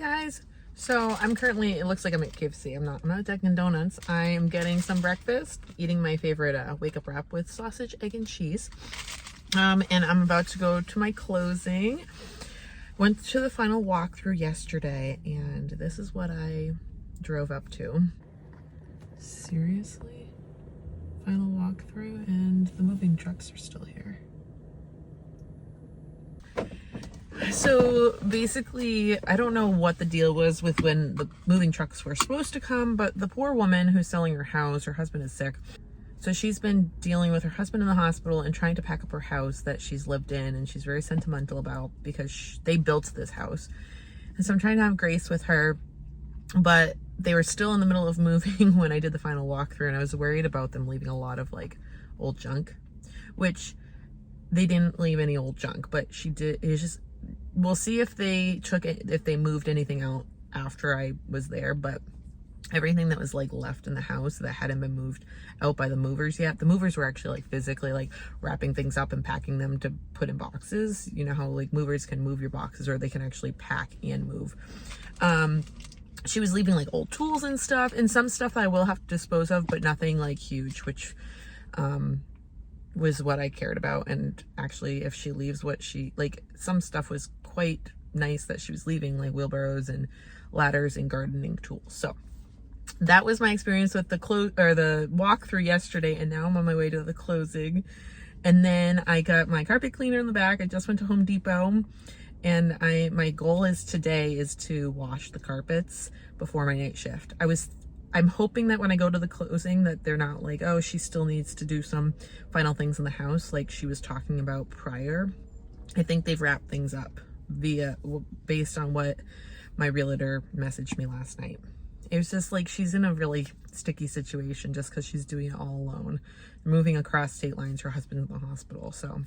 Guys, so I'm currently, it looks like I'm at KFC. I'm not at Dunkin' Donuts. I am getting some breakfast, eating my favorite wake up wrap with sausage, egg, and cheese. And I'm about to go to my closing. Went to the final walkthrough yesterday, and this is what I drove up to. Seriously? Final walkthrough, and the moving trucks are still here. So basically, I don't know what the deal was with when the moving trucks were supposed to come, but the poor woman who's selling her house, her husband is sick. So she's been dealing with her husband in the hospital and trying to pack up her house that she's lived in, and she's very sentimental about because they built this house. And so I'm trying to have grace with her, but they were still in the middle of moving when I did the final walkthrough, and I was worried about them leaving a lot of like old junk, which they didn't leave any old junk, but she did. It was just, we'll see if they took it, if they moved anything out after I was there, but everything that was like left in the house that hadn't been moved out by the movers yet. The movers were actually like physically like wrapping things up and packing them to put in boxes. You know how like movers can move your boxes, or they can actually pack and move. She was leaving like old tools and stuff, and some stuff I will have to dispose of, but nothing like huge, which was what I cared about. And actually, if she leaves what she, like, some stuff was quite nice that she was leaving, like wheelbarrows and ladders and gardening tools. So that was my experience with the walkthrough yesterday, and now I'm on my way to the closing. And then I got my carpet cleaner in the back. I just went to Home Depot, and my goal is today is to wash the carpets before my night shift. I'm hoping that when I go to the closing that they're not like, oh, she still needs to do some final things in the house like she was talking about prior. I think they've wrapped things up based on what my realtor messaged me last night. It was just like she's in a really sticky situation just because she's doing it all alone. Moving across state lines, her husband's in the hospital. So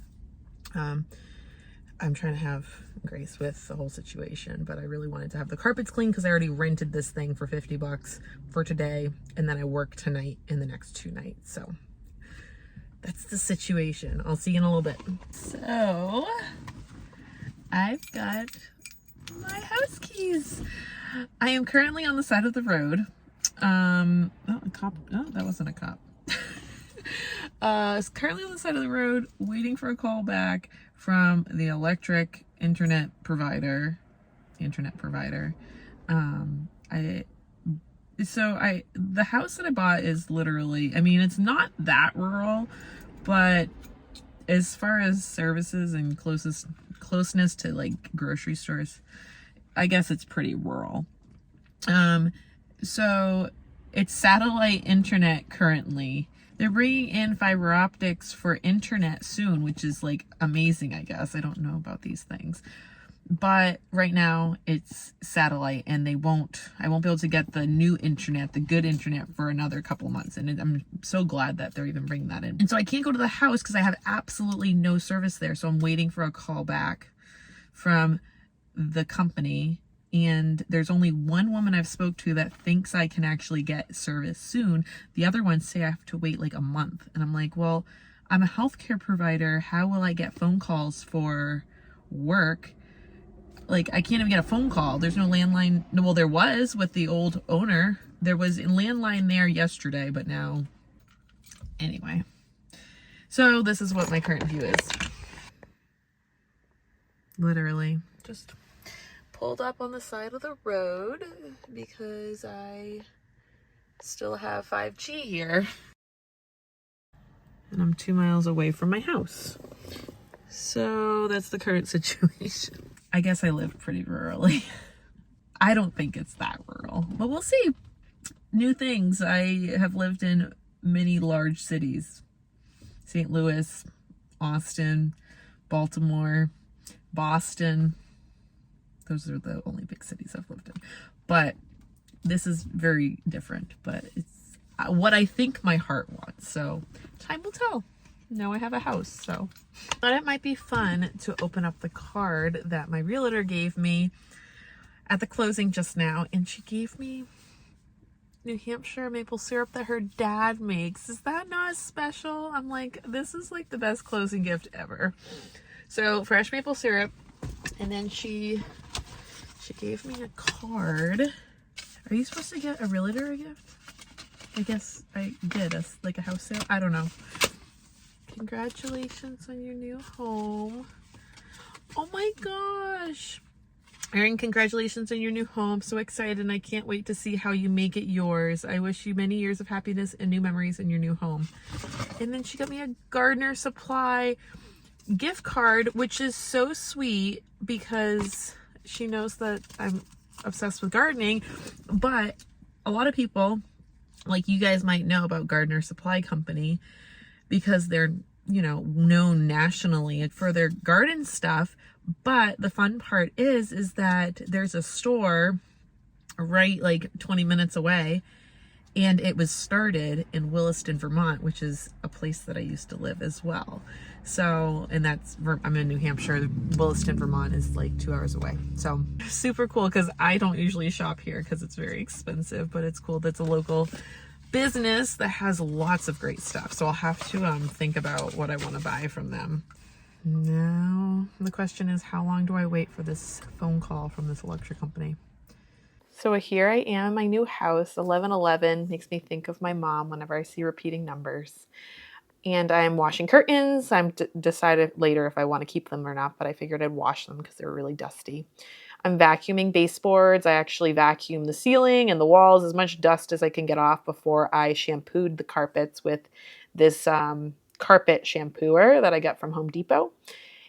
I'm trying to have grace with the whole situation, but I really wanted to have the carpets clean because I already rented this thing for $50 for today, and then I work tonight and the next 2 nights. So that's the situation. I'll see you in a little bit. So I've got my house keys. I am currently on the side of the road. Oh, a cop. Oh, that wasn't a cop. It's currently on the side of the road waiting for a call back from the electric internet provider. The house that I bought is literally, I mean, it's not that rural, but as far as services and closeness to like grocery stores, I guess it's pretty rural. So it's satellite internet currently. They're bringing in fiber optics for internet soon, which is like amazing, I guess. I don't know about these things. But right now it's satellite, and I won't be able to get the new internet, the good internet, for another couple months. And I'm so glad that they're even bringing that in. And so I can't go to the house because I have absolutely no service there. So I'm waiting for a call back from the company. And there's only one woman I've spoke to that thinks I can actually get service soon. The other ones say I have to wait like a month. And I'm like, well, I'm a healthcare provider. How will I get phone calls for work? Like, I can't even get a phone call. There's no landline. Well, there was with the old owner. There was a landline there yesterday, but now, anyway. So this is what my current view is. Literally just pulled up on the side of the road because I still have 5G here. And I'm 2 miles away from my house. So that's the current situation. I guess I live pretty rurally. I don't think it's that rural, but we'll see. New things. I have lived in many large cities. St. Louis, Austin, Baltimore, Boston. Those are the only big cities I've lived in. But this is very different. But it's what I think my heart wants. So time will tell. Now I have a house. So I thought it might be fun to open up the card that my realtor gave me at the closing just now. And she gave me New Hampshire maple syrup that her dad makes. Is that not special? I'm like, this is like the best closing gift ever. So fresh maple syrup. And then she She gave me a card. Are you supposed to get a realtor a gift? I guess I did. Like a house sale? I don't know. Congratulations on your new home. Oh my gosh. Erin, congratulations on your new home. So excited, and I can't wait to see how you make it yours. I wish you many years of happiness and new memories in your new home. And then she got me a gardener supply gift card, which is so sweet because she knows that I'm obsessed with gardening. But a lot of people, like you guys might know about Gardener Supply Company because they're, you know, known nationally for their garden stuff. But the fun part is that there's a store right like 20 minutes away, and it was started in Williston, Vermont, which is a place that I used to live as well. So, and I'm in New Hampshire. Williston, Vermont is like 2 hours away. So super cool because I don't usually shop here because it's very expensive, but it's cool that's a local business that has lots of great stuff. So I'll have to think about what I want to buy from them. Now, the question is, how long do I wait for this phone call from this electric company? So here I am in my new house. 1111 makes me think of my mom whenever I see repeating numbers. And I'm washing curtains. I'm decided later if I want to keep them or not, but I figured I'd wash them because they're really dusty. I'm vacuuming baseboards. I actually vacuum the ceiling and the walls, as much dust as I can get off before I shampooed the carpets with this carpet shampooer that I got from Home Depot.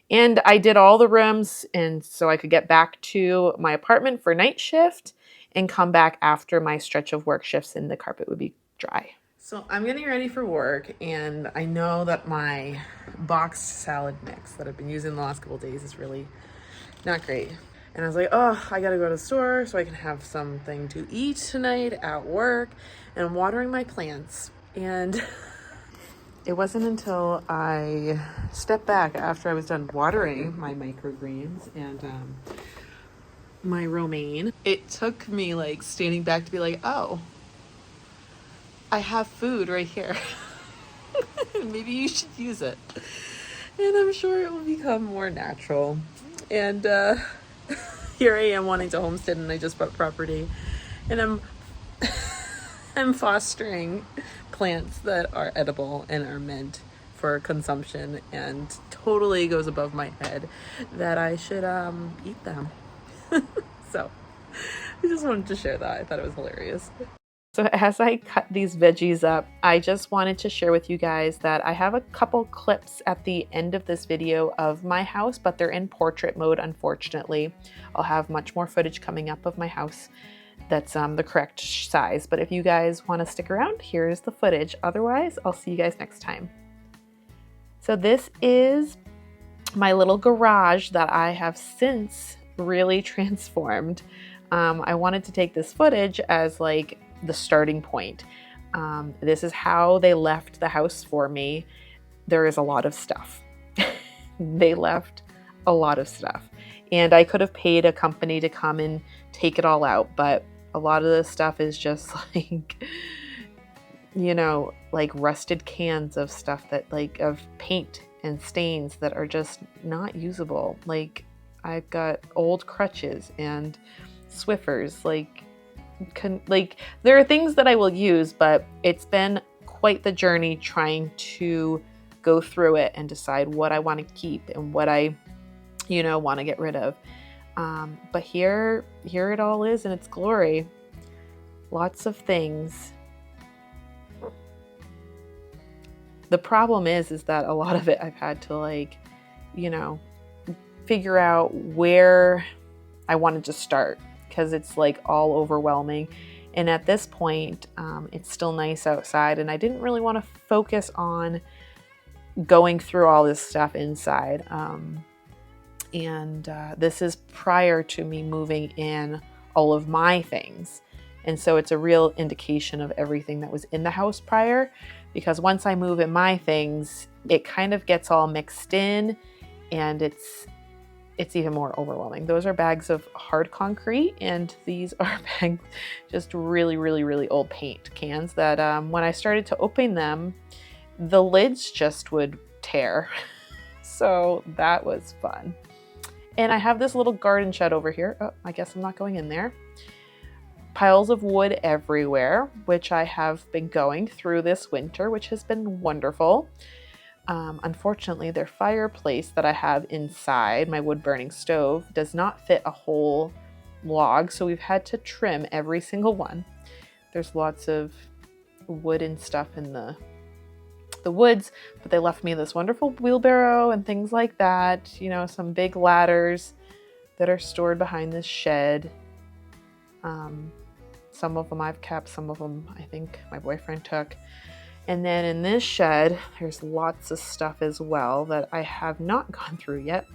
And I did all the rooms, and so I could get back to my apartment for night shift and come back after my stretch of work shifts and the carpet would be dry. So I'm getting ready for work, and I know that my boxed salad mix that I've been using the last couple of days is really not great. And I was like, oh, I gotta go to the store so I can have something to eat tonight at work. And I'm watering my plants. And it wasn't until I stepped back after I was done watering my microgreens and my romaine. It took me like standing back to be like, oh, I have food right here. Maybe you should use it. And I'm sure it will become more natural. And here I am wanting to homestead, and I just bought property. And I'm fostering plants that are edible and are meant for consumption, and totally goes above my head that I should eat them. So I just wanted to share that. I thought it was hilarious. So as I cut these veggies up, I just wanted to share with you guys that I have a couple clips at the end of this video of my house, but they're in portrait mode, unfortunately. I'll have much more footage coming up of my house that's the correct size. But if you guys want to stick around, here's the footage. Otherwise, I'll see you guys next time. So this is my little garage that I have since really transformed. I wanted to take this footage as like the starting point. This is how they left the house for me. There is a lot of stuff. They left a lot of stuff. And I could have paid a company to come and take it all out, but a lot of this stuff is just like, you know, like rusted cans of stuff that like of paint and stains that are just not usable. Like I've got old crutches and Swiffers, like there are things that I will use, but it's been quite the journey trying to go through it and decide what I want to keep and what I, you know, want to get rid of. But here it all is in its glory. Lots of things. The problem is that a lot of it I've had to like, you know, figure out where I wanted to start, because it's like all overwhelming. And at this point, it's still nice outside, and I didn't really want to focus on going through all this stuff inside. This is prior to me moving in all of my things. And so it's a real indication of everything that was in the house prior, because once I move in my things, it kind of gets all mixed in, and it's even more overwhelming. Those are bags of hard concrete, and these are bags, just really, really, really old paint cans that when I started to open them, the lids just would tear. So that was fun. And I have this little garden shed over here. Oh, I guess I'm not going in there. Piles of wood everywhere, which I have been going through this winter, which has been wonderful. Unfortunately, their fireplace that I have inside, my wood burning stove, does not fit a whole log, so we've had to trim every single one. There's lots of wood and stuff in the woods, but they left me this wonderful wheelbarrow and things like that, you know, some big ladders that are stored behind this shed. Some of them I've kept, some of them I think my boyfriend took. And then in this shed, there's lots of stuff as well that I have not gone through yet.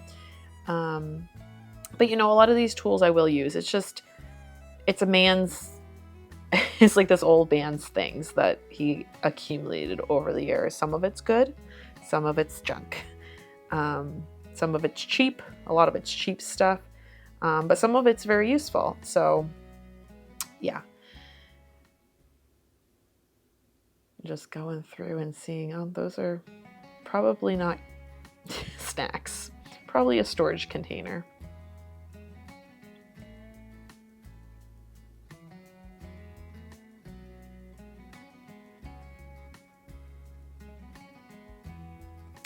But you know, a lot of these tools I will use. It's a man's, it's like this old man's things that he accumulated over the years. Some of it's good, some of it's junk. Some of it's cheap, a lot of it's cheap stuff. But some of it's very useful. So yeah. Just going through and seeing, oh, those are probably not snacks, probably a storage container.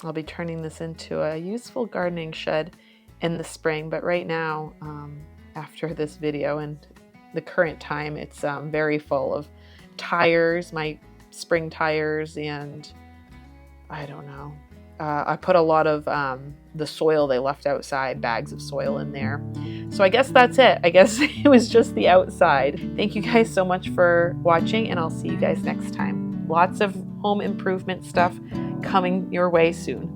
I'll be turning this into a useful gardening shed in the spring, but right now, after this video and the current time, it's very full of tires, my spring tires, and I don't know. I put a lot of the soil they left outside, bags of soil in there. So I guess that's it. I guess it was just the outside. Thank you guys so much for watching, and I'll see you guys next time. Lots of home improvement stuff coming your way soon.